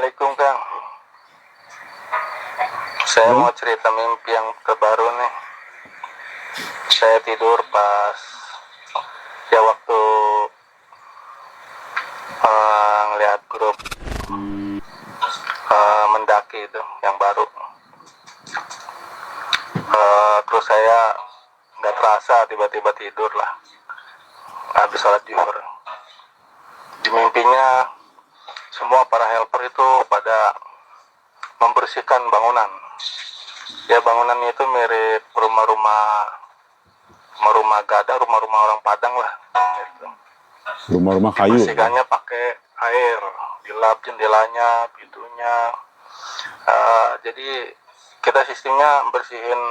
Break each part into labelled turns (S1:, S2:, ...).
S1: Assalamualaikum Kang. Saya
S2: Halo?
S1: mau cerita mimpi yang terbaru nih. Saya tidur pas waktu ngeliat grup mendaki itu yang baru. Terus saya nggak terasa tiba-tiba tidur lah. Habis sholat zuhur. Di mimpinya semua para helper itu pada membersihkan bangunan. Ya bangunannya itu mirip rumah-rumah gada, rumah-rumah orang Padang lah. Gitu.
S2: Rumah-rumah kayu.
S1: Dibersihkannya pakai air, dilap jendelanya, pintunya. Jadi kita sistemnya bersihin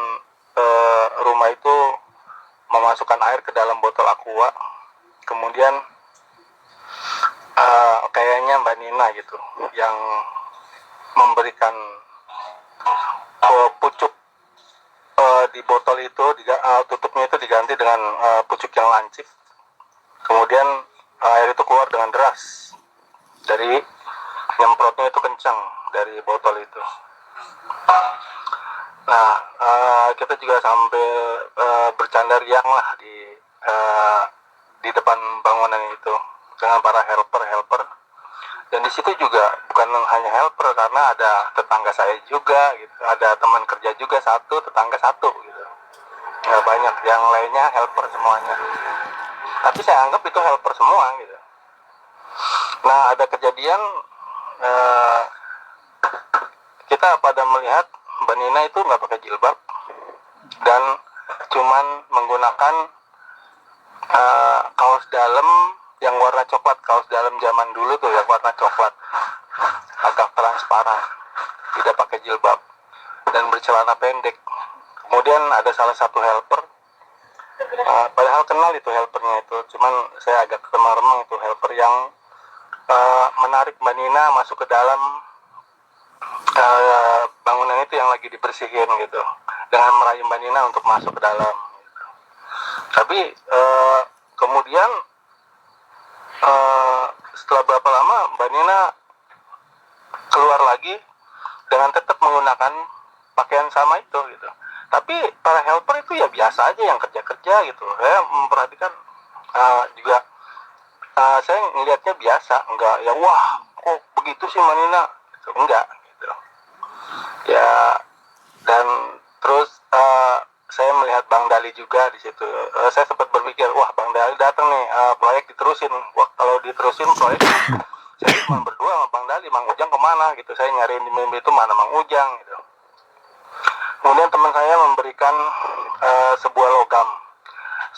S1: rumah itu memasukkan air ke dalam botol aqua, kemudian kayaknya Mbak Nina gitu yang memberikan pucuk di botol itu, tutupnya itu diganti dengan pucuk yang lancip, kemudian air itu keluar dengan deras, dari nyemprotnya itu kencang dari botol itu. Nah, kita juga sampai bercanda riang lah di depan bangunan itu dengan para helper. Dan di situ juga bukan hanya helper, karena ada tetangga saya juga, gitu. Ada teman kerja juga satu, tetangga satu, gitu. Nggak banyak, yang lainnya helper semuanya. Tapi saya anggap itu helper semua, gitu. Nah, ada kejadian kita pada melihat Mbak Nina itu nggak pakai jilbab dan cuman menggunakan kaos dalam yang warna coklat, kaos dalam zaman dulu tuh yang warna coklat, agak transparan, tidak pakai jilbab dan bercelana pendek. Kemudian ada salah satu helper, padahal kenal itu helpernya itu, cuman saya agak remang-remang itu helper yang menarik Mbak Nina masuk ke dalam bangunan itu yang lagi dibersihin gitu, dengan merayu Mbak Nina untuk masuk ke dalam gitu. Tapi kemudian setelah berapa lama Mbak Nina keluar lagi dengan tetap menggunakan pakaian sama itu gitu. Tapi para helper itu ya biasa aja yang kerja-kerja gitu. Saya memperhatikan juga, saya ngelihatnya biasa, enggak ya wah kok begitu sih Mbak Nina gitu. Enggak gitu ya. Dan terus saya melihat Bang Dali juga di situ. Saya sempat berpikir, wah Bang Dali datang nih, proyek diterusin. Wah kalau diterusin proyek, saya cuma berdua sama Bang Dali, Mang Ujang kemana gitu. Saya nyariin di mimpi itu mana Mang Ujang gitu. Kemudian teman saya memberikan sebuah logam,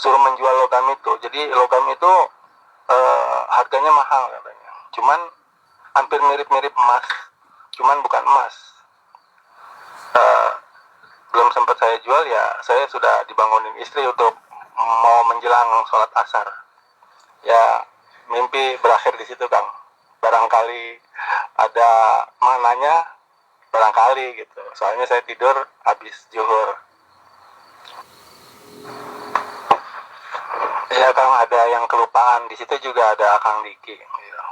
S1: suruh menjual logam itu. Jadi logam itu harganya mahal katanya. Cuman hampir mirip-mirip emas, cuman bukan emas. Belum sempat saya jual ya, saya sudah dibangunin istri untuk mau menjelang sholat asar. Ya mimpi berakhir di situ Kang. Barangkali ada mananya, barangkali gitu. Soalnya saya tidur habis zuhur. Ya Kang, ada yang kelupaan di situ juga, ada Kang Diki.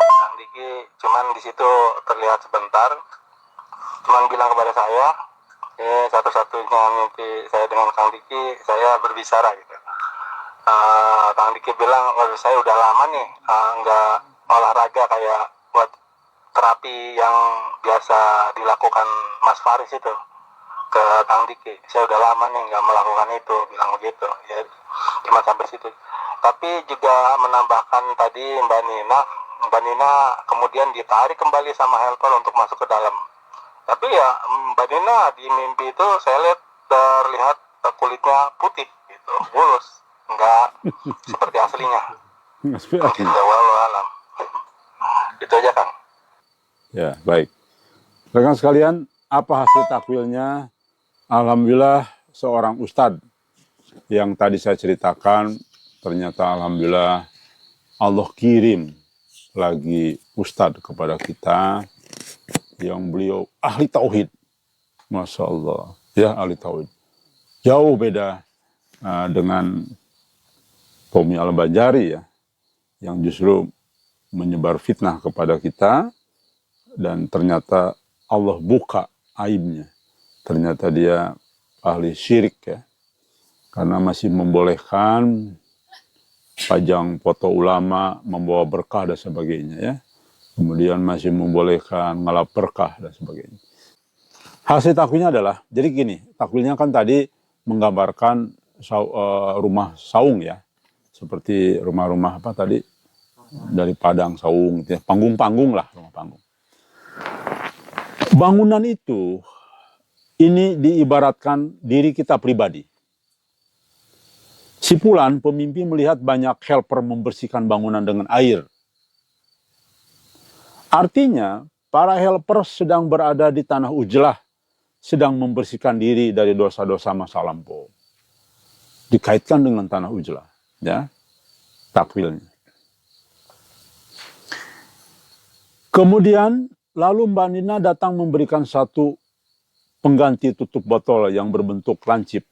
S1: Kang Diki cuman di situ terlihat sebentar. Cuman bilang kepada saya, satu-satunya mimpi saya dengan Kang Diki, saya berbicara gitu. Kang Diki bilang, saya udah lama nih nggak olahraga kayak buat terapi yang biasa dilakukan Mas Faris itu ke Kang Diki. Saya udah lama nih nggak melakukan itu, bilang begitu. Ya, cuma sampai situ. Tapi juga menambahkan tadi Mbak Nina kemudian ditarik kembali sama helper untuk masuk ke dalam. Tapi ya Mbak Nina di mimpi itu saya lihat terlihat kulitnya putih gitu, mulus, nggak seperti aslinya. Gitu, walau alam. Itu aja Kang.
S2: Ya, baik. Rekan sekalian, apa hasil takwilnya? Alhamdulillah seorang ustadz yang tadi saya ceritakan, ternyata alhamdulillah Allah kirim lagi ustadz kepada kita yang beliau ahli tauhid. Masya Allah, ya ahli tauhid. Jauh beda dengan Tommy Al-Bajari ya, yang justru menyebar fitnah kepada kita. dan ternyata Allah buka aibnya. Ternyata dia ahli syirik ya, karena masih membolehkan pajang foto ulama, membawa berkah dan sebagainya ya. Kemudian masih membolehkan ngalap berkah dan sebagainya. Hasil takwilnya adalah, jadi gini, takwilnya kan tadi menggambarkan rumah saung ya, seperti rumah-rumah apa tadi, dari Padang saung, gitu ya. Panggung-panggung lah, rumah panggung. Bangunan itu, ini diibaratkan diri kita pribadi. Si Fulan, pemimpin melihat banyak helper membersihkan bangunan dengan air. Artinya, para helper sedang berada di tanah Ujlah, sedang membersihkan diri dari dosa-dosa masa lampau. Dikaitkan dengan tanah Ujlah, ya, takwilnya. Kemudian, lalu Mbak Nina datang memberikan satu pengganti tutup botol yang berbentuk lancip.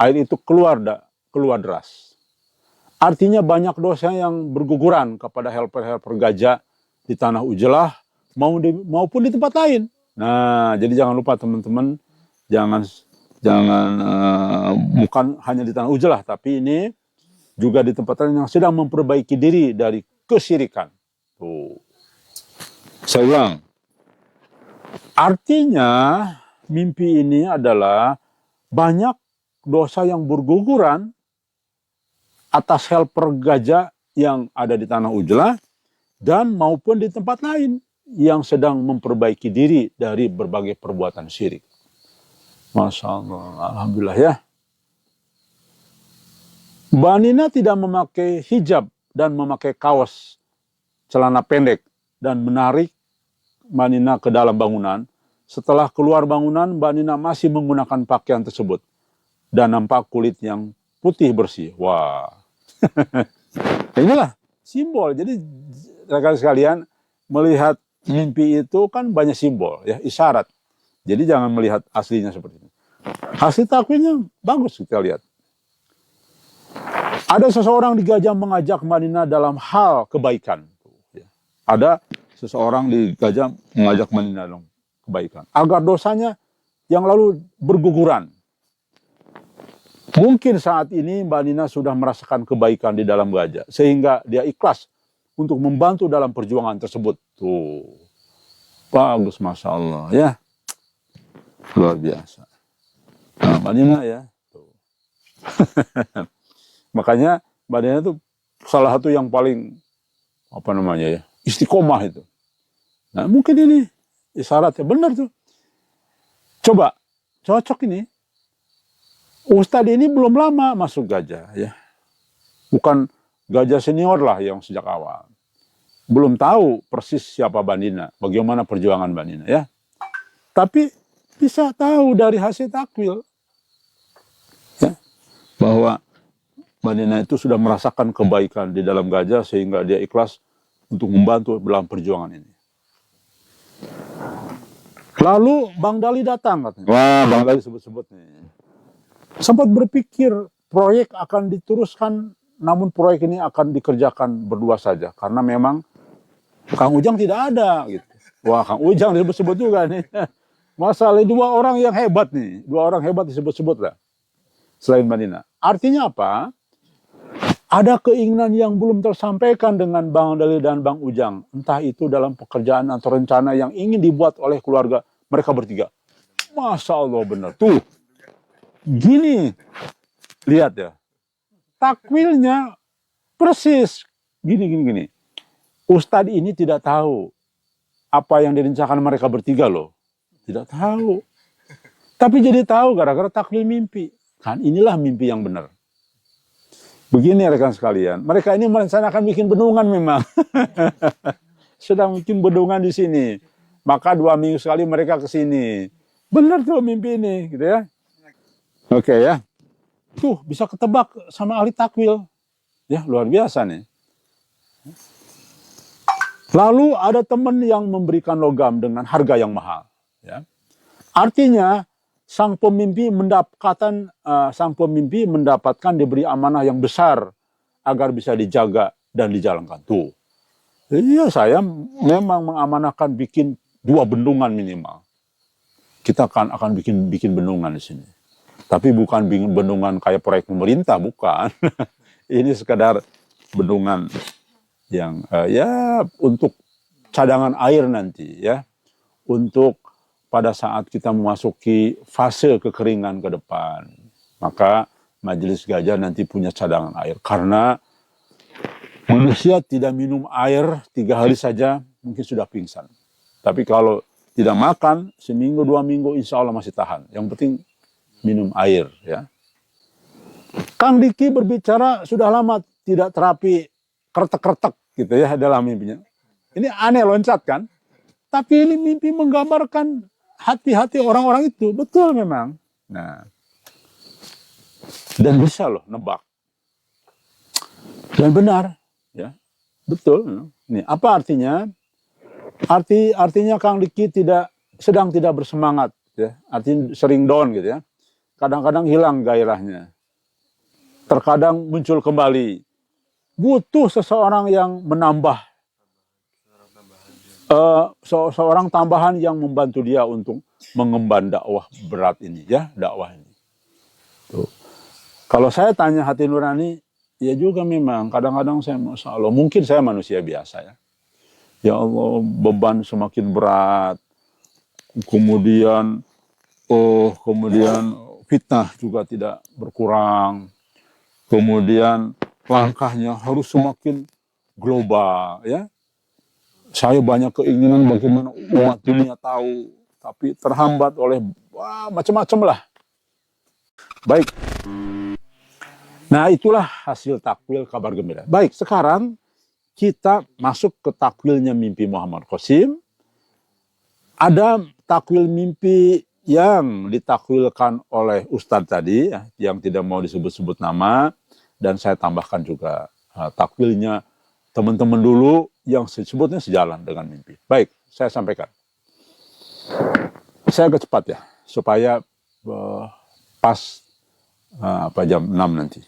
S2: Air itu keluar deras. Artinya banyak dosa yang berguguran kepada helper-helper gajah di tanah Ujlah maupun di tempat lain. Nah, jadi jangan lupa teman-teman, jangan bukan hanya di tanah Ujlah, tapi ini juga di tempat lain yang sedang memperbaiki diri dari kesyirikan. Tuh. Saya ulang. Artinya mimpi ini adalah banyak dosa yang berguguran atas helper gajah yang ada di tanah Ujlah dan maupun di tempat lain yang sedang memperbaiki diri dari berbagai perbuatan syirik. Masya Allah, alhamdulillah ya. Mbak Nina tidak memakai hijab dan memakai kaos celana pendek dan menarik Mbak Nina ke dalam bangunan. Setelah keluar bangunan, Mbak Nina masih menggunakan pakaian tersebut dan nampak kulit yang putih bersih. Wah. Inilah simbol. Jadi rekan sekalian, melihat mimpi itu kan banyak simbol ya, isyarat. Jadi jangan melihat aslinya seperti ini. Hasil takwilnya bagus kita lihat. Ada seseorang di Gajah mengajak Mbak Nina dalam hal kebaikan. Ada seseorang di Gajah mengajak Mbak Nina dalam kebaikan, agar dosanya yang lalu berguguran. Mungkin saat ini Mbak Nina sudah merasakan kebaikan di dalam Gajah, sehingga dia ikhlas untuk membantu dalam perjuangan tersebut. Tuh, bagus, Masya Allah ya, luar biasa. Nah, Mbak Nina ya, tuh. Makanya Mbak Nina itu salah satu yang paling istiqomah itu. Nah, mungkin ini isyaratnya benar tuh. Coba cocok ini. Ustadz ini belum lama masuk Gajah ya. Bukan Gajah senior lah yang sejak awal. Belum tahu persis siapa Mbak Nina, bagaimana perjuangan Mbak Nina ya. Tapi bisa tahu dari hasil takwil ya, bahwa Mbak Nina itu sudah merasakan kebaikan di dalam Gajah sehingga dia ikhlas untuk membantu dalam perjuangan ini. Lalu Bang Dali datang katanya. Wah, Bang Dali sebut-sebut nih. Sempat berpikir proyek akan diteruskan, namun proyek ini akan dikerjakan berdua saja karena memang Kang Ujang tidak ada gitu. Wah, Kang Ujang disebut-sebut juga nih. Masalah dua orang yang hebat nih, dua orang hebat disebut-sebut lah. Selain Mbak Nina. Artinya apa? Ada keinginan yang belum tersampaikan dengan Bang Dali dan Bang Ujang. Entah itu dalam pekerjaan atau rencana yang ingin dibuat oleh keluarga mereka bertiga. Masya Allah benar. Tuh. Gini. Lihat ya. Takwilnya persis. Gini. Ustadz ini tidak tahu apa yang direncanakan mereka bertiga loh. Tidak tahu. Tapi jadi tahu gara-gara takwil mimpi. Kan inilah mimpi yang benar. Begini rekan sekalian, mereka ini merencanakan bikin bendungan memang. Sedang bikin bendungan di sini. Maka 2 minggu sekali mereka ke sini. Benar tuh mimpi ini, gitu ya. Oke ya. Tuh bisa ketebak sama ahli takwil. Ya, luar biasa nih. Lalu ada teman yang memberikan logam dengan harga yang mahal, ya. Artinya sang pemimpi mendapatkan diberi amanah yang besar agar bisa dijaga dan dijalankan. Tuh. Iya, saya memang mengamanahkan bikin 2 bendungan minimal. Kita akan bikin bendungan di sini. Tapi bukan bikin bendungan kayak proyek pemerintah, bukan. Ini sekadar bendungan yang ya untuk cadangan air nanti ya. Untuk pada saat kita memasuki fase kekeringan ke depan. Maka Majelis Gajah nanti punya cadangan air. Karena manusia tidak minum air 3 hari saja mungkin sudah pingsan. Tapi kalau tidak makan seminggu 2 minggu insya Allah masih tahan. Yang penting minum air ya. Kang Diki berbicara sudah lama tidak terapi kretek-kretek gitu ya dalam mimpinya. Ini aneh loncat kan? Tapi ini mimpi menggambarkan hati-hati orang-orang itu. Betul memang. Nah, dan bisa loh nebak. Dan benar. Ya, betul. Nih, apa artinya? Artinya Kang Diki sedang tidak bersemangat. Ya. Artinya sering down gitu ya. Kadang-kadang hilang gairahnya. Terkadang muncul kembali. Butuh seseorang yang menambah. Seorang tambahan yang membantu dia untuk mengemban dakwah berat ini ya, dakwah ini. Tuh. Kalau saya tanya hati nurani, ya juga memang kadang-kadang saya Masya Allah, mungkin saya manusia biasa ya. Ya Allah, beban semakin berat. Kemudian fitnah juga tidak berkurang. Kemudian langkahnya harus semakin global ya. Saya banyak keinginan bagaimana umat dunia tahu, tapi terhambat oleh macam-macam lah. Baik. Nah, itulah hasil takwil kabar gembira. Baik, sekarang kita masuk ke takwilnya mimpi Muhammad Qasim. Ada takwil mimpi yang ditakwilkan oleh Ustadz tadi, yang tidak mau disebut-sebut nama, dan saya tambahkan juga takwilnya teman-teman dulu yang sebetulnya sejalan dengan mimpi. Baik, saya sampaikan. Saya agak cepat ya, supaya pas jam 6 nanti.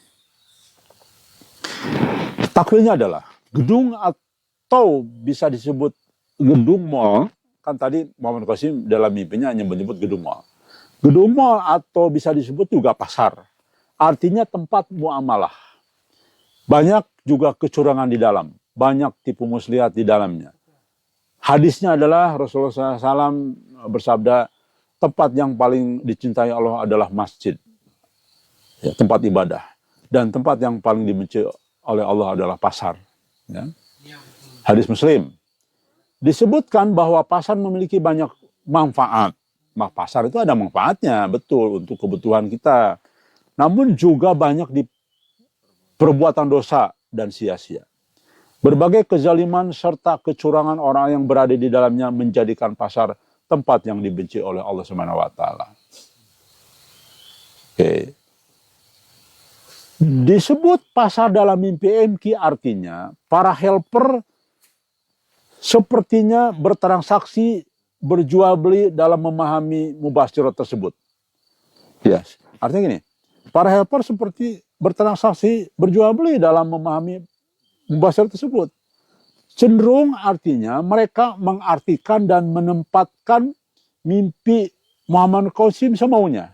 S2: Takwilnya adalah gedung atau bisa disebut gedung mall. Kan tadi Muhammad Qasim dalam mimpinya hanya menyebut gedung mall. Gedung mall atau bisa disebut juga pasar. Artinya tempat muamalah. Banyak juga kecurangan di dalam. Banyak tipu muslihat di dalamnya. Hadisnya adalah Rasulullah SAW bersabda, tempat yang paling dicintai Allah adalah masjid. Ya, tempat ibadah. Dan tempat yang paling dibenci oleh Allah adalah pasar. Ya. Hadis Muslim. Disebutkan bahwa pasar memiliki banyak manfaat. Pasar itu ada manfaatnya, betul, untuk kebutuhan kita. Namun juga banyak di perbuatan dosa dan sia-sia. Berbagai kezaliman serta kecurangan orang yang berada di dalamnya menjadikan pasar tempat yang dibenci oleh Allah Subhanahu wa taala. Oke. Disebut pasar dalam mimpi MQ artinya para helper sepertinya bertransaksi berjual beli dalam memahami mubasyirat tersebut. Yes. Artinya gini, para helper seperti bertransaksi berjual beli dalam memahami mubasyirat tersebut. Cenderung artinya mereka mengartikan dan menempatkan mimpi Muhammad Qasim semaunya.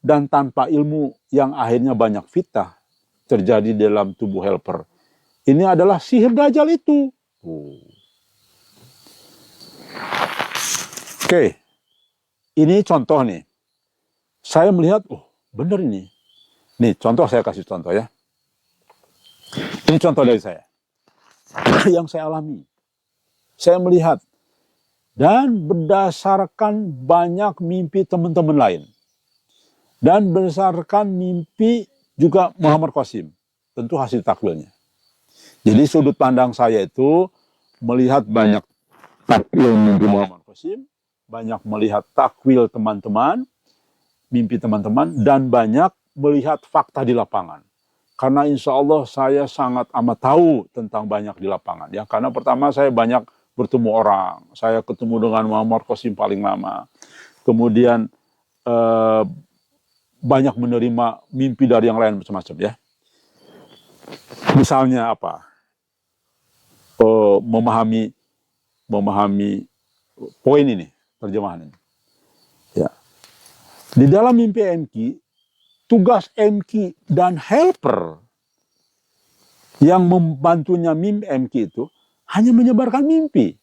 S2: Dan tanpa ilmu yang akhirnya banyak fitnah terjadi dalam tubuh helper. Ini adalah sihir Dajjal itu. Oke, ini contoh nih. Saya melihat, bener ini. Nih, contoh saya kasih contoh ya. Ini contoh dari saya. Yang saya alami. Saya melihat. Dan berdasarkan banyak mimpi teman-teman lain. Dan berdasarkan mimpi juga Muhammad Qasim. Tentu hasil takwilnya. Jadi sudut pandang saya itu melihat banyak takwil mimpi Muhammad Qasim, banyak melihat takwil teman-teman, mimpi teman-teman, dan banyak melihat fakta di lapangan. Karena insya Allah saya sangat amat tahu tentang banyak di lapangan. Ya, karena pertama saya banyak bertemu orang. Saya ketemu dengan Muhammad Qasim paling lama. Kemudian banyak menerima mimpi dari yang lain macam-macam ya. Misalnya apa? memahami poin ini, terjemahan ini. Ya. Di dalam mimpi MQ, tugas MQ dan helper yang membantunya mimpi MQ itu hanya menyebarkan mimpi.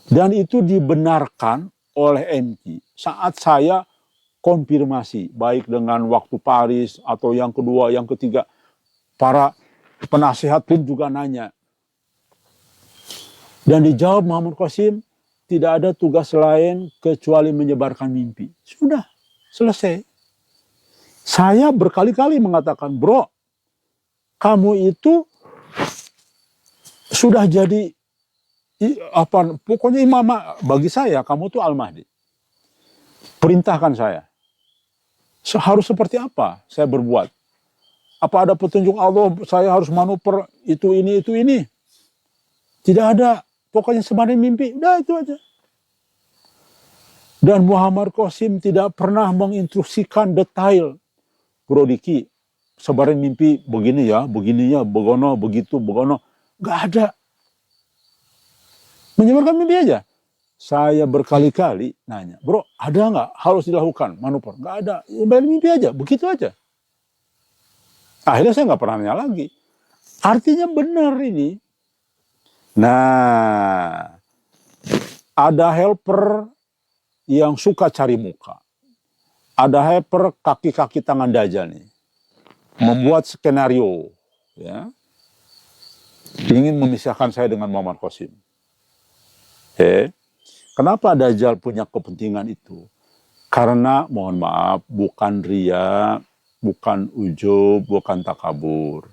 S2: Dan itu dibenarkan oleh MQ saat saya konfirmasi, baik dengan waktu Paris atau yang kedua, yang ketiga. Para penasihat pun juga nanya. Dan dijawab Muhammad Qasim, tidak ada tugas lain kecuali menyebarkan mimpi. Sudah, selesai. Saya berkali-kali mengatakan, bro, kamu itu sudah jadi pokoknya imam bagi saya, kamu tuh Al-Mahdi. Perintahkan saya. Harus seperti apa saya berbuat? Apa ada petunjuk Allah, saya harus manuver itu ini. Tidak ada. Pokoknya sebarin mimpi. Udah itu aja. Dan Muhammad Qasim tidak pernah menginstruksikan detail. Bro Diki, sebarin mimpi begini ya, begono, begitu, begono. Gak ada. Menyebarkan mimpi aja. Saya berkali-kali nanya, bro, ada nggak harus dilakukan manuver? Nggak ada. Ya, mimpi aja, begitu aja. Akhirnya saya nggak pernah nanya lagi. Artinya benar ini. Nah, ada helper yang suka cari muka. Ada helper kaki-kaki tangan Dajjal nih. Membuat skenario. Ya. Ingin memisahkan saya dengan Muhammad Qasim. Kenapa Dajjal punya kepentingan itu? Karena mohon maaf, bukan ria, bukan ujub, bukan takabur.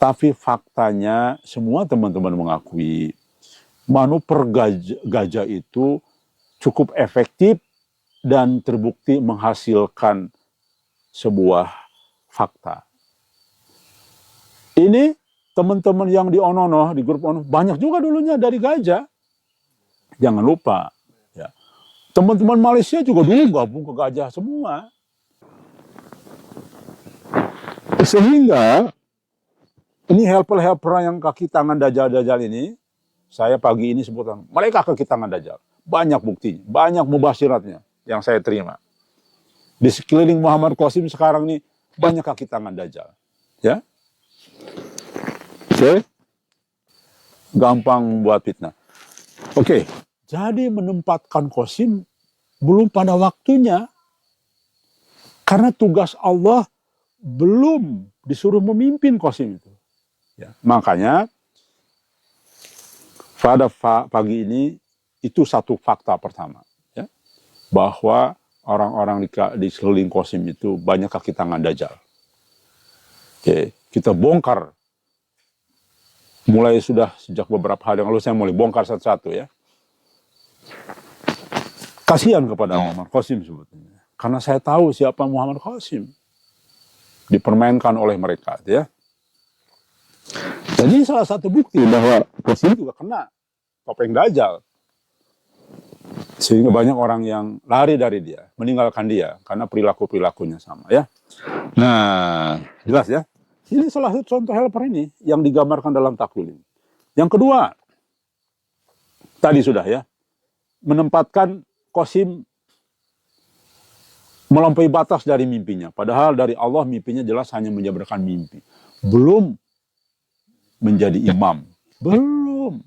S2: Tapi faktanya semua teman-teman mengakui manuver gajah itu cukup efektif dan terbukti menghasilkan sebuah fakta. Ini teman-teman yang di Onono, di grup Onono, banyak juga dulunya dari gajah. Jangan lupa, ya. Teman-teman Malaysia juga dulu gabung ke gajah semua. Sehingga ini helper-helper yang kaki tangan Dajjal ini, saya pagi ini sebutan, mereka kaki tangan Dajjal. Banyak buktinya, banyak mubasyiratnya yang saya terima. Di sekeliling Muhammad Qasim sekarang ini banyak kaki tangan Dajjal. Ya. Oke. Gampang buat fitnah. Oke. Jadi menempatkan Qasim belum pada waktunya. Karena tugas Allah belum disuruh memimpin Qasim itu. Ya. Makanya pada pagi ini itu satu fakta pertama. Ya. Bahwa orang-orang di sekeliling Qasim itu banyak kaki tangan Dajjal. Oke. Kita bongkar. Mulai sudah sejak beberapa hari yang lalu saya mulai bongkar satu-satu ya. Kasihan kepada Muhammad Qasim sebetulnya. Karena saya tahu siapa Muhammad Qasim. Dipermainkan oleh mereka ya. Jadi salah satu bukti bahwa Qasim juga kena topeng Dajjal. Sehingga banyak orang yang lari dari dia, meninggalkan dia karena perilaku-perilakunya sama ya. Nah, jelas ya. Ini salah satu contoh helper ini yang digambarkan dalam takwil. Yang kedua, tadi sudah ya, menempatkan Qasim melampaui batas dari mimpinya. Padahal dari Allah mimpinya jelas hanya menjabarkan mimpi. Belum menjadi imam. Belum.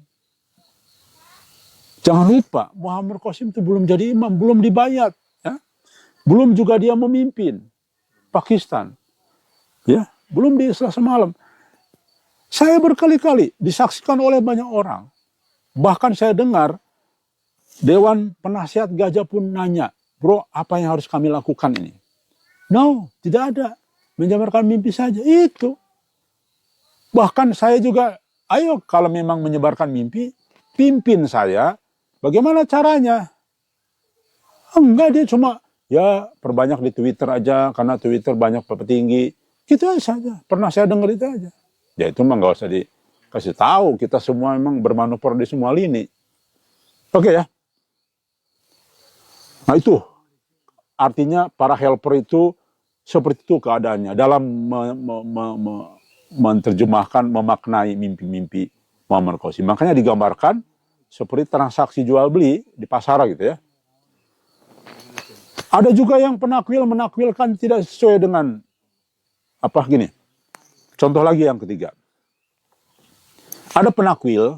S2: Jangan lupa, Muhammad Qasim itu belum jadi imam, belum dibayat. Ya. Belum juga dia memimpin Pakistan. Ya, belum di Selasa malam. Saya berkali-kali disaksikan oleh banyak orang. Bahkan saya dengar Dewan Penasihat Gajah pun nanya, bro, apa yang harus kami lakukan ini? No, tidak ada. Menjabarkan mimpi saja. Itu. Bahkan saya juga, ayo kalau memang menyebarkan mimpi, pimpin saya. Bagaimana caranya? Enggak, dia cuma, ya perbanyak di Twitter aja, karena Twitter banyak petinggi. Gitu saja. Pernah saya dengar itu aja. Ya itu mah nggak usah dikasih tahu. Kita semua memang bermanuver di semua lini. Oke ya. Nah itu artinya para helper itu seperti itu keadaannya dalam menerjemahkan, memaknai mimpi-mimpi Muhammad Qasim. Makanya digambarkan seperti transaksi jual beli di pasar gitu ya. Ada juga yang penakwil menakwilkan tidak sesuai dengan apa gini. Contoh lagi yang ketiga. Ada penakwil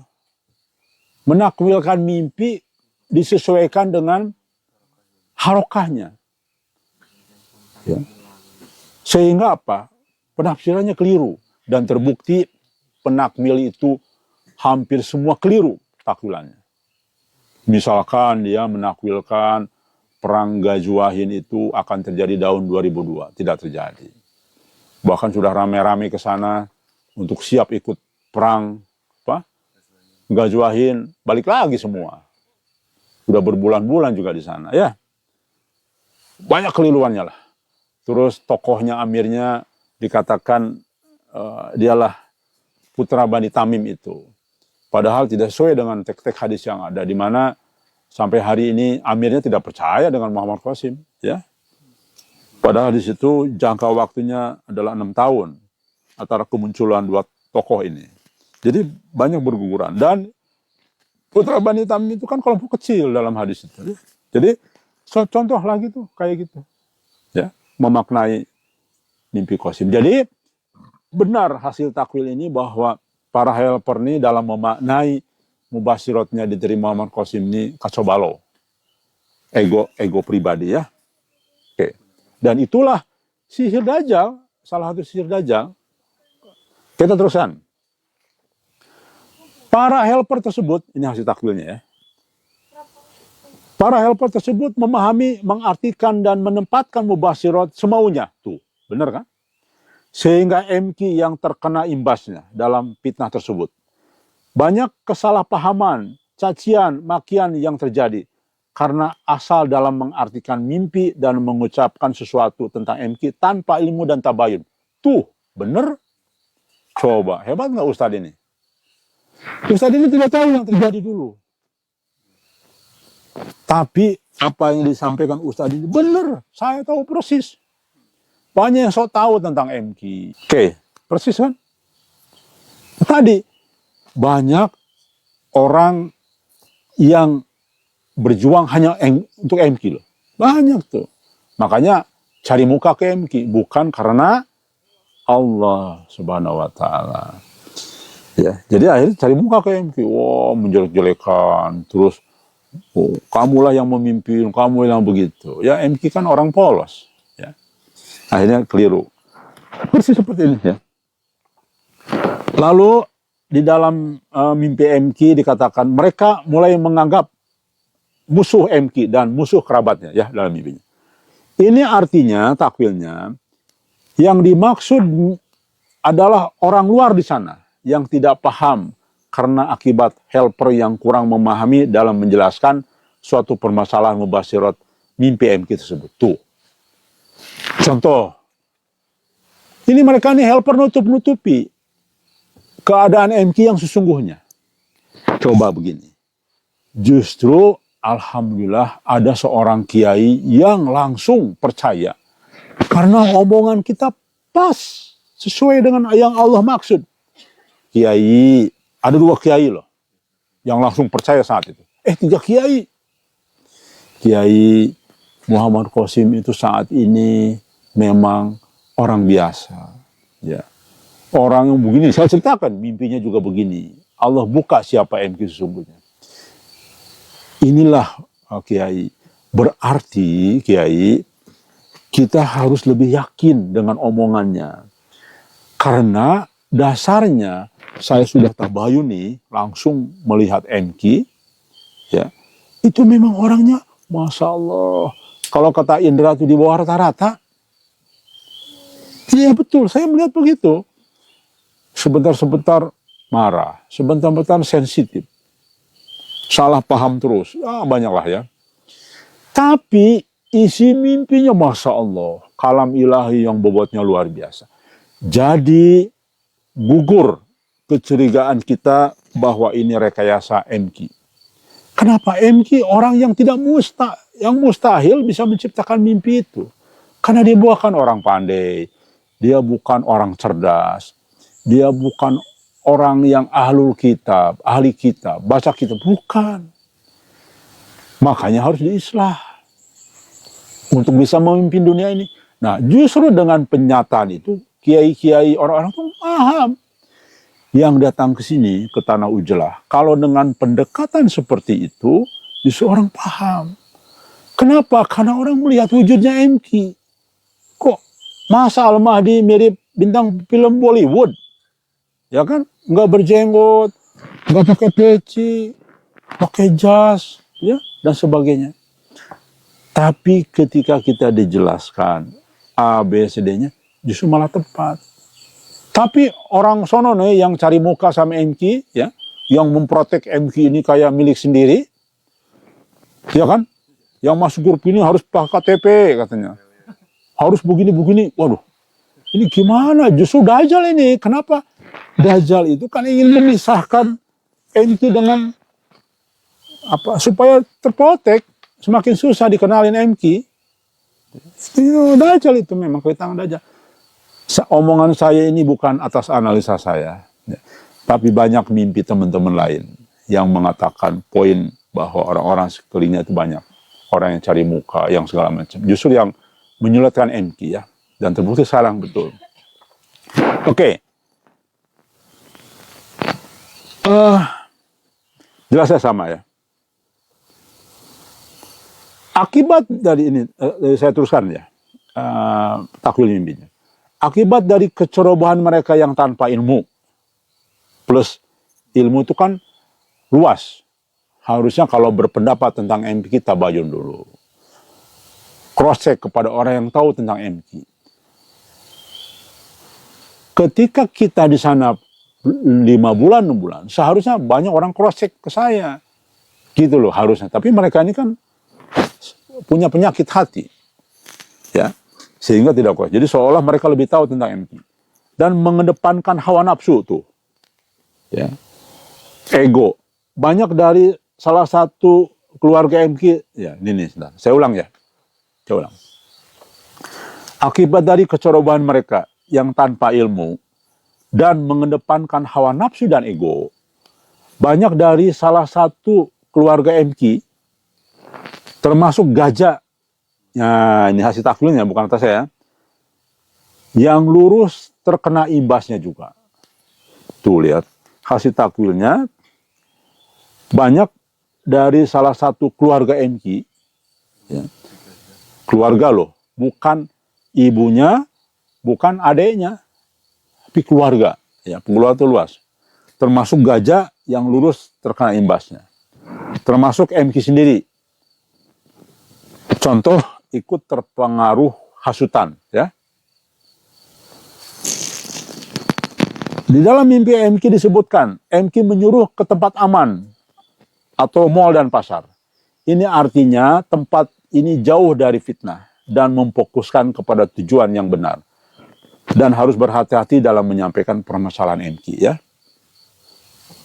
S2: menakwilkan mimpi disesuaikan dengan harokahnya. Ya. Sehingga apa? Penafsirannya keliru dan terbukti penakwil itu hampir semua keliru takwilannya. Misalkan dia menakwilkan perang Ghazwahin itu akan terjadi tahun 2002, tidak terjadi. Bahkan sudah rame-rame ke sana untuk siap ikut perang Ghazwahin, balik lagi semua. Sudah berbulan-bulan juga di sana, ya. Banyak keliruannya lah. Terus tokohnya, amirnya dikatakan dialah putra Bani Tamim itu. Padahal tidak sesuai dengan teks-teks hadis yang ada, di mana sampai hari ini amirnya tidak percaya dengan Muhammad Qasim, ya. Padahal di situ jangka waktunya adalah 6 tahun antara kemunculan dua tokoh ini. Jadi banyak berguguran. Dan putra Bani Tamim itu kan kelompok kecil dalam hadis itu. Jadi contoh lagi tuh kayak gitu, ya, memaknai mimpi Qasim. Jadi benar hasil takwil ini bahwa para helper ini dalam memaknai mubasyiratnya diterima Muhammad Qasim ini kacau balau. Ego pribadi, ya. Oke. Dan itulah sihir Dajjal, salah satu sihir Dajjal. Kita teruskan. Para helper tersebut, ini hasil takwilnya ya. Para helper tersebut memahami, mengartikan dan menempatkan mubasyirat semaunya. Tuh, benar kan? Sehingga MQ yang terkena imbasnya dalam fitnah tersebut. Banyak kesalahpahaman, cacian, makian yang terjadi karena asal dalam mengartikan mimpi dan mengucapkan sesuatu tentang MQ tanpa ilmu dan tabayun. Tuh, benar? Coba, hebat nggak Ustadz ini? Ustadz ini tidak tahu yang terjadi dulu. Tapi apa yang disampaikan Ustadz ini benar, saya tahu persis. Banyak yang sok tahu tentang MQ. Oke, persis kan? Tadi banyak orang yang berjuang hanya untuk MQ loh. Banyak tuh. Makanya cari muka ke MQ bukan karena Allah Subhanahu wa taala. Ya, jadi akhirnya cari muka ke MQ. Wah, menjelek-jelekan, terus kamulah yang memimpin, kamu yang begitu. Ya, MQ kan orang polos, ya. Akhirnya keliru. Persis seperti ini, ya. Lalu di dalam mimpi MQ dikatakan mereka mulai menganggap musuh MQ dan musuh kerabatnya, ya, dalam mimpinya. Ini artinya takwilnya yang dimaksud adalah orang luar di sana yang tidak paham karena akibat helper yang kurang memahami dalam menjelaskan suatu permasalahan mubasyirat mimpi MQ tersebut. Tuh. Contoh. Ini mereka nih helper nutup-nutupi keadaan MQ yang sesungguhnya. Coba begini. Justru alhamdulillah ada seorang kiai yang langsung percaya karena omongan kita pas sesuai dengan yang Allah maksud. Kiai, ada 2 kiai loh yang langsung percaya saat itu. 3 kiai. Kiai Muhammad Qasim itu saat ini memang orang biasa, ya. Orang yang begini, saya ceritakan mimpinya juga begini. Allah buka siapa MQ sesungguhnya. Inilah kiai. Berarti kiai, kita harus lebih yakin dengan omongannya. Karena dasarnya saya sudah tabayun nih, langsung melihat MQ, ya. Itu memang orangnya, Masya Allah. Kalau kata Indra itu di bawah rata-rata. Iya betul, saya melihat begitu. Sebentar-sebentar marah, sebentar-sebentar sensitif. Salah paham terus, banyaklah ya. Tapi isi mimpinya Masya Allah. Kalam ilahi yang bobotnya luar biasa. Jadi gugur kecurigaan kita bahwa ini rekayasa MQ. Kenapa MQ orang yang yang mustahil bisa menciptakan mimpi itu? Karena dia bukan orang pandai, dia bukan orang cerdas, dia bukan orang yang ahlul kitab, ahli kitab, baca kitab. Bukan. Makanya harus diislah untuk bisa memimpin dunia ini. Nah, justru dengan penyataan itu, kiai-kiai orang-orang itu paham. Yang datang ke sini, ke Tanah Ujlah, kalau dengan pendekatan seperti itu, justru orang paham. Kenapa? Karena orang melihat wujudnya MQ. Kok masa Al-Mahdi mirip bintang film Bollywood? Ya kan? Nggak berjenggot, nggak pakai peci, pakai jas, ya, dan sebagainya. Tapi ketika kita dijelaskan A, B, C, D-nya, justru malah tepat. Tapi orang sono nih yang cari muka sama MQ, ya, yang memprotek MQ ini kayak milik sendiri, ya kan? Yang masuk grup ini harus pakai KTP katanya. Harus begini-begini. Waduh, ini gimana? Justru Dajjal ini. Kenapa? Dajjal itu kan ingin memisahkan MQ dengan apa? Supaya terprotek. Semakin susah dikenalin MQ. Itu Dajjal itu memang kewitangan Dajjal. Omongan saya ini bukan atas analisa saya. Ya. Tapi banyak mimpi teman-teman lain yang mengatakan poin bahwa orang-orang sekelilingnya itu banyak. Orang yang cari muka, yang segala macam. Justru yang menyulatkan MQ ya. Dan terbukti sekarang betul. Oke. Jelasnya sama ya. Akibat dari ini, saya teruskan ya. Takwil mimpinya. Akibat dari kecerobohan mereka yang tanpa ilmu. Plus ilmu itu kan luas. Harusnya kalau berpendapat tentang MQ, tabayun dulu. Cross-check kepada orang yang tahu tentang MQ. Ketika kita di sana 5 bulan, 6 bulan, seharusnya banyak orang cross-check ke saya. Gitu loh harusnya. Tapi mereka ini kan punya penyakit hati. Ya. Sehingga tidak kuat. Jadi seolah mereka lebih tahu tentang MQ. Dan mengedepankan hawa nafsu tuh. Ya. Ego. Banyak dari salah satu keluarga MQ, ya ini sebentar. Saya ulang ya. Saya ulang. Akibat dari kecerobohan mereka yang tanpa ilmu dan mengedepankan hawa nafsu dan ego, banyak dari salah satu keluarga MQ, termasuk gajah, nah ini hasil takwilnya bukan atas saya, yang lurus terkena imbasnya juga. Tuh lihat, hasil takwilnya banyak dari salah satu keluarga MQ, ya, keluarga loh, bukan ibunya, bukan adeknya, tapi keluarga, ya, keluarga itu luas, termasuk gajah yang lurus terkena imbasnya, termasuk MQ sendiri. Contoh ikut terpengaruh hasutan, ya. Di dalam mimpi MQ disebutkan, MQ menyuruh ke tempat aman atau mal dan pasar. Ini artinya tempat ini jauh dari fitnah dan memfokuskan kepada tujuan yang benar. Dan harus berhati-hati dalam menyampaikan permasalahan MQ ya.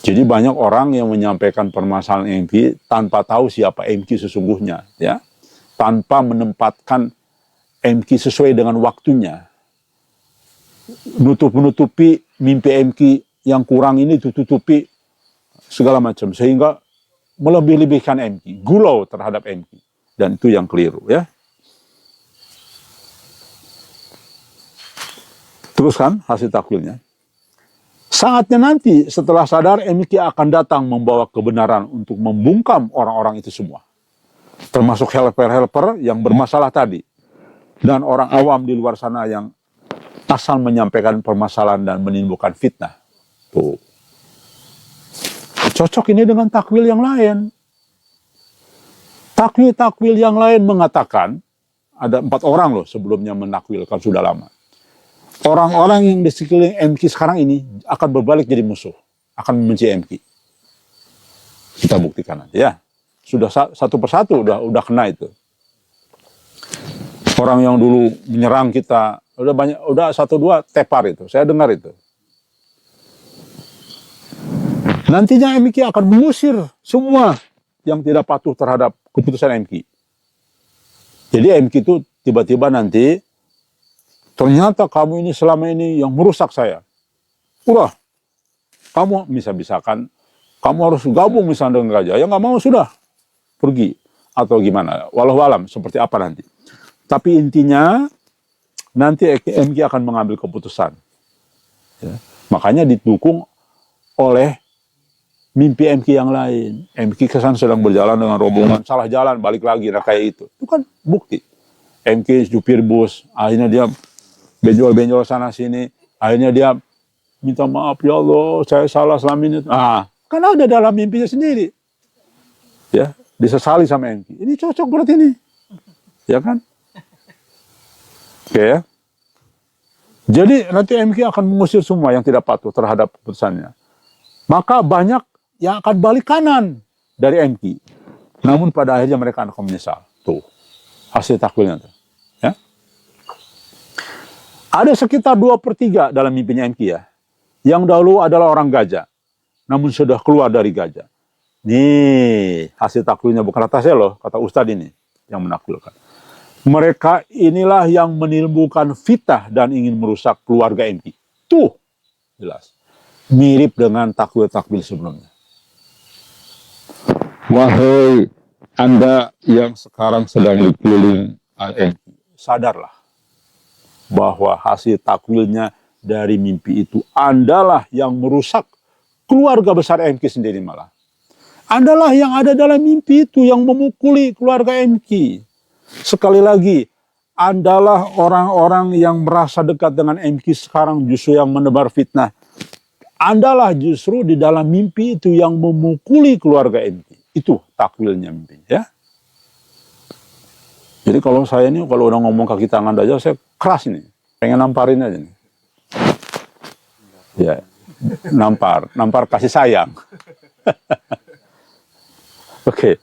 S2: Jadi banyak orang yang menyampaikan permasalahan MQ tanpa tahu siapa MQ sesungguhnya ya. Tanpa menempatkan MQ sesuai dengan waktunya. Menutupi mimpi MQ yang kurang ini tutupi segala macam sehingga melebih-lebihkan MQ, gulau terhadap MQ, dan itu yang keliru ya. Teruskan hasil takwilnya. Saatnya nanti setelah sadar MQ akan datang membawa kebenaran untuk membungkam orang-orang itu semua. Termasuk helper-helper yang bermasalah tadi. Dan orang awam di luar sana yang asal menyampaikan permasalahan dan menimbulkan fitnah. Tuh. Cocok ini dengan takwil yang lain. Takwil yang lain mengatakan, ada 4 orang loh sebelumnya menakwilkan sudah lama. Orang-orang yang di sekeliling MQ sekarang ini akan berbalik jadi musuh. Akan membenci MQ. Kita buktikan nanti ya. Sudah satu persatu udah kena itu. Orang yang dulu menyerang kita, udah 1-2 tepar itu. Saya dengar itu. Nantinya MQ akan mengusir semua yang tidak patuh terhadap keputusan MQ. Jadi MQ itu tiba-tiba nanti, ternyata kamu ini selama ini yang merusak saya. Udah, kamu bisa-bisakan, kamu harus gabung misalnya dengan gajah. Yang nggak mau sudah pergi atau gimana. Walau alam seperti apa nanti. Tapi intinya nanti MK akan mengambil keputusan. Ya. Makanya didukung oleh mimpi MK yang lain. MK kesan sedang berjalan dengan rombongan, salah jalan, balik lagi, nah kayak itu. Itu kan bukti. MK supir bus, akhirnya dia benjol-benjol sana sini, akhirnya dia minta maaf, ya Allah, saya salah selama ini. Kan ada dalam mimpinya sendiri. Ya, disesali sama MK. Ini cocok berarti ini. Ya kan? Oke ya. Jadi nanti MK akan mengusir semua yang tidak patuh terhadap keputusannya. Maka banyak yang akan balik kanan dari MK. Namun pada akhirnya mereka akan menyesal. Tuh, hasil takwilnya tuh. Ya. Ada sekitar 2/3 dalam mimpinya MK ya. Yang dahulu adalah orang gajah. Namun sudah keluar dari gajah. Nih, hasil takwilnya bukan kata saya loh, kata Ustadz ini yang menakwilkan. Mereka inilah yang menimbulkan fitnah dan ingin merusak keluarga MK. Tuh, jelas. Mirip dengan takwil-takwil sebelumnya. Wahai Anda yang sekarang sedang dikeliling MK, sadarlah bahwa hasil takwilnya dari mimpi itu Andalah yang merusak keluarga besar MK sendiri malah. Andalah yang ada dalam mimpi itu yang memukuli keluarga MK. Sekali lagi, Andalah orang-orang yang merasa dekat dengan MK sekarang justru yang menebar fitnah. Andalah justru di dalam mimpi itu yang memukuli keluarga MK. Itu takwilnya mimpi, ya. Jadi kalau saya ini, kalau udah ngomong kaki tangan aja, saya keras ini. Pengen namparin aja nih. Ya, nampar kasih sayang. Oke,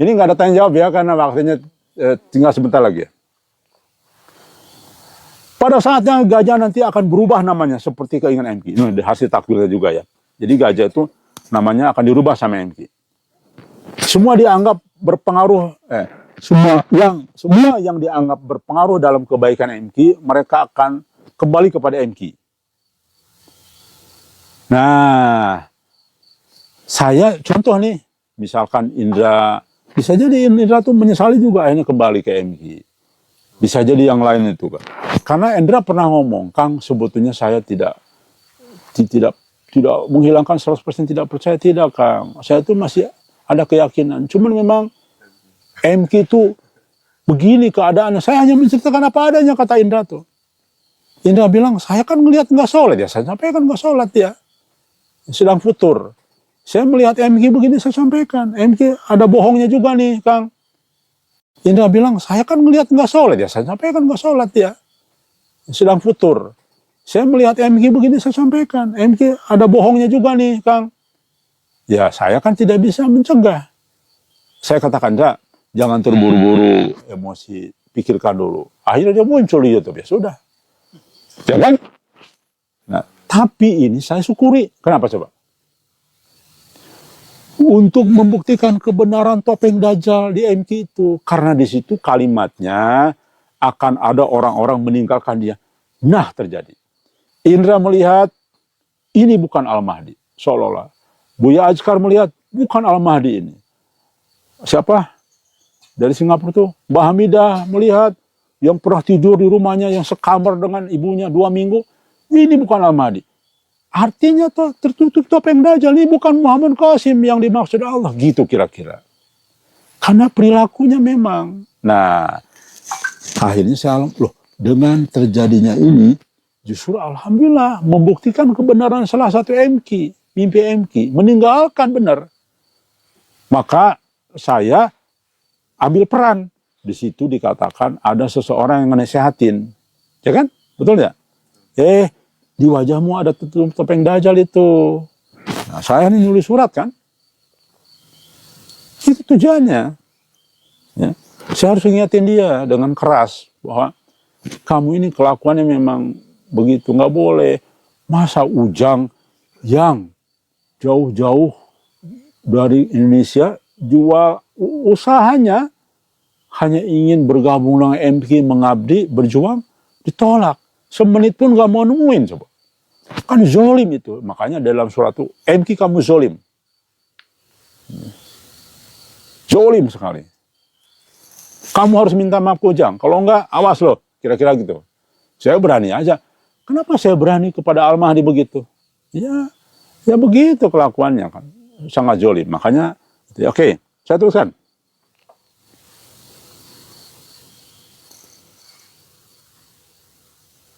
S2: ini nggak ada tanya jawab ya, karena waktunya tinggal sebentar lagi ya. Pada saatnya gajah nanti akan berubah namanya seperti keinginan MK. Ini hasil takwilnya juga ya. Jadi gajah itu namanya akan dirubah sama MK. Semua dianggap berpengaruh, semua yang dianggap berpengaruh dalam kebaikan MK, mereka akan kembali kepada MK. Nah, saya contoh nih, misalkan Indra, bisa jadi Indra tuh menyesali juga akhirnya kembali ke MK. Bisa jadi yang lain itu kan. Karena Indra pernah ngomong, Kang, sebetulnya saya tidak menghilangkan 100% tidak percaya, tidak Kang. Saya tuh masih ada keyakinan. Cuman memang MK itu begini keadaannya. Saya hanya menceritakan apa adanya, kata Indra tuh. Indra bilang, saya kan ngelihat nggak sholat ya. Saya sampaikan nggak sholat ya. Sedang futur. Saya melihat MK begini, saya sampaikan. MK ada bohongnya juga nih, Kang. Indra bilang, saya kan ngelihat nggak sholat ya. Saya sampaikan nggak sholat ya. Sedang futur. Saya melihat MK begini, saya sampaikan. MK ada bohongnya juga nih, Kang. Ya, saya kan tidak bisa mencegah. Saya katakan, jangan terburu-buru emosi. Pikirkan dulu. Akhirnya dia muncul di YouTube. Ya sudah. Ya kan? Nah, tapi ini saya syukuri. Kenapa coba? Untuk membuktikan kebenaran topeng Dajjal di MK itu. Karena di situ kalimatnya akan ada orang-orang meninggalkan dia. Nah, terjadi. Indra melihat ini bukan Al-Mahdi. Seolah-olah. Buya Azkar melihat bukan Al-Mahdi ini. Siapa? Dari Singapura tuh. Mbak Hamidah melihat yang pernah tidur di rumahnya yang sekamar dengan ibunya 2 minggu. Ini bukan Al-Mahdi. Artinya tuh tertutup topeng Dajjal. Ini bukan Muhammad Qasim yang dimaksud Allah. Gitu kira-kira. Karena perilakunya memang. Nah, akhirnya saya loh, dengan terjadinya ini, justru alhamdulillah membuktikan kebenaran salah satu MK, mimpi MK, meninggalkan benar. Maka saya ambil peran. Di situ dikatakan ada seseorang yang nasihatin. Ya kan? Betul nggak? Di wajahmu ada topeng Dajjal itu. Nah, saya ini nulis surat kan. Itu tujuannya. Ya. Saya harus ingatin dia dengan keras bahwa kamu ini kelakuannya memang begitu, nggak boleh. Masa Ujang yang jauh-jauh dari Indonesia jual usahanya hanya ingin bergabung dengan MK, mengabdi, berjuang, ditolak. Semenit pun nggak mau nemuin coba. Kan zolim itu. Makanya dalam surat itu, MQ kamu zolim. Zolim sekali. Kamu harus minta maaf ke Ujang. Kalau enggak, awas loh. Kira-kira gitu. Saya berani aja. Kenapa saya berani kepada Al-Mahdi begitu? Ya begitu kelakuannya kan. Sangat zolim. Makanya, oke, saya teruskan.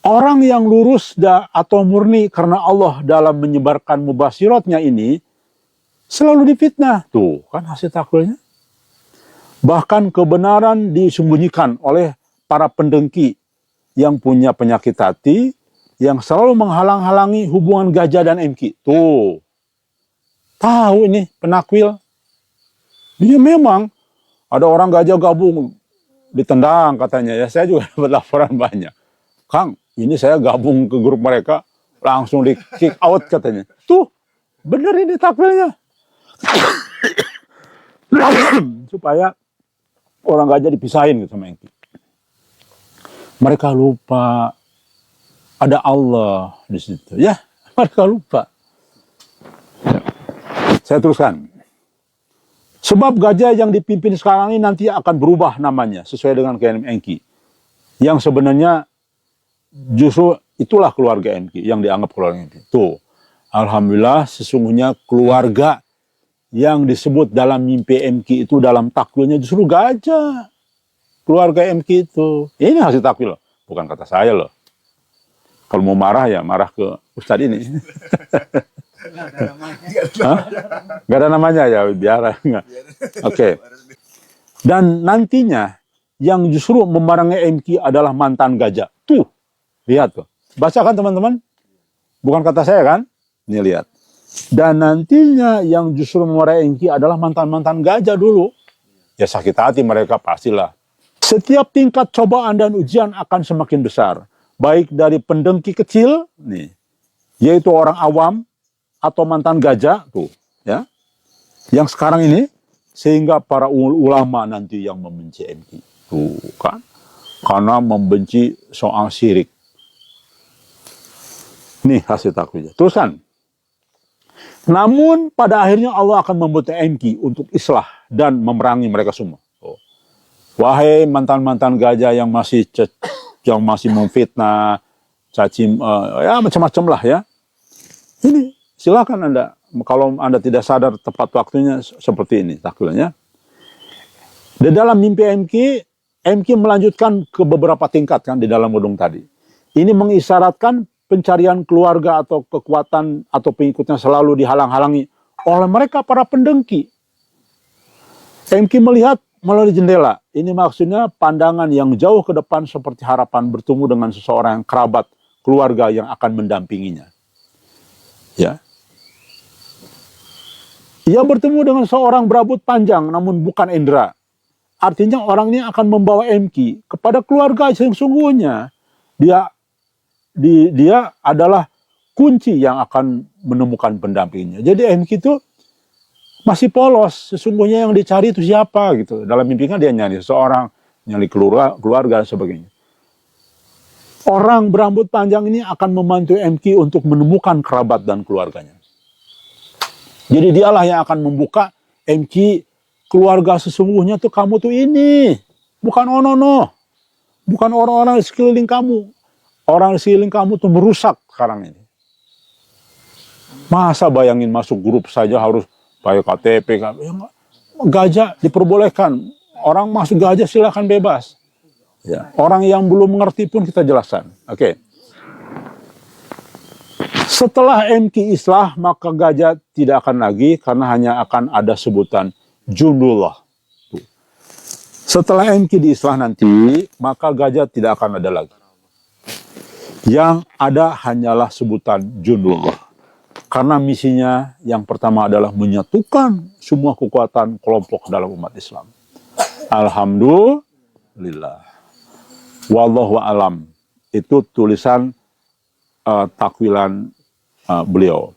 S2: Orang yang lurus atau murni karena Allah dalam menyebarkan mubasyiratnya ini selalu difitnah. Tuh, kan hasil takwilnya. Bahkan kebenaran disembunyikan oleh para pendengki yang punya penyakit hati, yang selalu menghalang-halangi hubungan gajah dan MQ. Tuh, tahu ini penakwil. Dia memang ada orang gajah gabung, ditendang katanya. Ya, saya juga dapat laporan banyak. Kang, ini saya gabung ke grup mereka, langsung di kick out katanya. Tuh, bener ini takwilnya. Supaya orang gajah dipisahin gitu sama MQ. Mereka lupa ada Allah di situ. Ya, mereka lupa. Saya teruskan. Sebab gajah yang dipimpin sekarang ini nanti akan berubah namanya sesuai dengan KNM MQ. Yang sebenarnya justru itulah keluarga MQ yang dianggap keluarga MQ. Tuh, alhamdulillah sesungguhnya keluarga yang disebut dalam mimpi MQ itu dalam takwilnya justru gajah. Keluarga MQ itu. Ini hasil takwil, bukan kata saya loh. Kalau mau marah ya marah ke Ustadz ini. Gak ada namanya ya, biar. Oke. Dan nantinya yang justru memerangi MQ adalah mantan gajah. Tuh, lihat tuh. Bacakan teman-teman. Bukan kata saya kan? Ini lihat. Dan nantinya yang justru memerangi MQ adalah mantan-mantan gajah dulu. Ya sakit hati mereka pastilah. Setiap tingkat cobaan dan ujian akan semakin besar. Baik dari pendengki kecil, nih, yaitu orang awam, atau mantan gajah, tuh, ya, yang sekarang ini, sehingga para ulama nanti yang membenci MQ, tuh kan, karena membenci soal syirik. Nih hasil takwilnya. Terusan. Namun pada akhirnya Allah akan membuat MQ untuk islah dan memerangi mereka semua. Oh. Wahai mantan-mantan gajah yang masih memfitnah, cacim, ya macam-macam lah ya. Ini silakan Anda, kalau Anda tidak sadar tepat waktunya seperti ini takwilnya. Di dalam mimpi MQ melanjutkan ke beberapa tingkat kan di dalam udung tadi. Ini mengisyaratkan pencarian keluarga atau kekuatan atau pengikutnya selalu dihalang-halangi oleh mereka para pendengki. MQ melihat melalui jendela. Ini maksudnya pandangan yang jauh ke depan seperti harapan bertemu dengan seseorang yang kerabat keluarga yang akan mendampinginya. Ya. Ia bertemu dengan seorang berambut panjang namun bukan indera. Artinya orang ini akan membawa MQ kepada keluarga yang sesungguhnya. Dia adalah kunci yang akan menemukan pendampingnya. Jadi MQ itu masih polos. Sesungguhnya yang dicari itu siapa gitu. Dalam mimpi kan dia nyari seseorang, nyari keluarga dan sebagainya. Orang berambut panjang ini akan membantu MQ untuk menemukan kerabat dan keluarganya. Jadi dialah yang akan membuka MQ keluarga sesungguhnya tuh kamu tuh ini. Bukan Onono. Bukan orang-orang di sekeliling kamu. Orang di sekeliling kamu tuh merusak sekarang ini. Masa bayangin masuk grup saja harus pakai KTP. Gajah diperbolehkan. Orang masuk gajah silakan bebas. Ya. Orang yang belum mengerti pun kita jelaskan. Oke. Setelah MQ islah, maka gajah tidak akan lagi karena hanya akan ada sebutan Jundullah. Setelah MQ diislah nanti, maka gajah tidak akan ada lagi. Yang ada hanyalah sebutan Jundullah. Karena misinya yang pertama adalah menyatukan semua kekuatan kelompok dalam umat Islam. Alhamdulillah. Wallahu alam. Itu tulisan takwilan beliau.